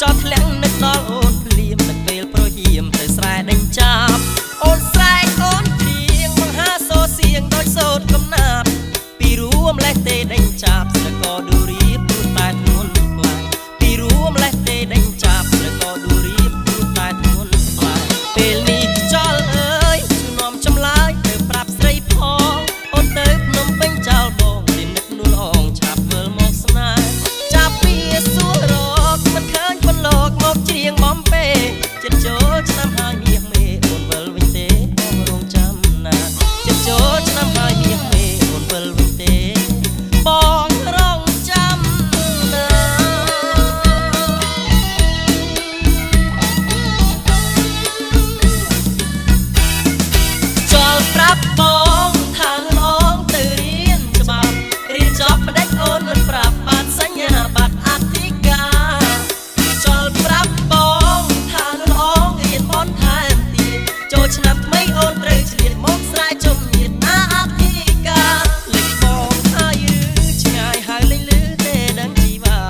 ចោតធ្លាក់នឹកដល់អូនភ្លៀមនឹកពេលប្រហៀមទៅស្រែដេញចាប់អូនស្រែកអូនព្រៀងបង្ហាសូរសៀងដោយសូត្រកំណាប់ពីរួមលេះទេដេញចាប់ស្រកោឌូរៀបទូតែធ្ងន់ខ្លាំងពីរួមលេះទេដេញចាប់ស្រកោឌូរៀបទូតែធ្ងន់ខ្លាំងពេលនេះចោលអើយជួនាំចម្លើយទៅប្រាប់ស្រីផងអូនទៅភ្នំពេញចោលបងរីនឹកនួនអងឆាប់វិលមកស្នេហ៍ចាប់ពីសួររកមិនឃើញប៉ុនលោកមកច្រៀងបំពេចិត្តចូលឆ្នាំហើយមាសមេអូនវិលវិញទេបងរងចាំណាចិត្តចូលឆ្នាំហើយមាសមេអូនវិលវិញទេបងរងចាំណាចោលប្រាប់បងថាលងទៅរៀនច្បាប់រៀនចប់ផ្ដេចអូនមិនប្រាប់បានសញ្ញាបត្រអធិការចោលប្រាប់បងថាលងរៀនបនថែមទៀតចូលឆ្នាំថ្មីអូនត្រូវឆ្លៀតមកស្រែជំនាញអធិការលេចបងហើយឆ្ងាយហើយលេងលឺទេដឹងជីវ៉ា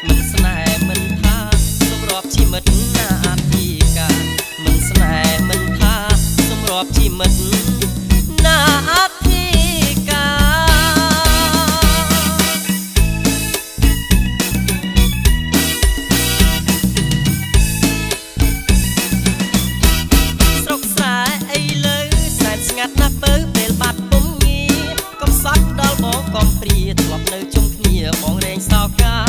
មិនស្នេហ៍មិនថាសម្រាប់ជីវិតណាអធិការមិនស្នេហ៍មិនថាសម្រាប់ជីវិតណាអធិស្រុកស្រែអីលើសែនស្ងាត់ណាស់ពើពេលបាត់ពុំងារកំសត់ដល់បងកំព្រាធ្លាប់នៅជុំគ្នាបងរែងសោកា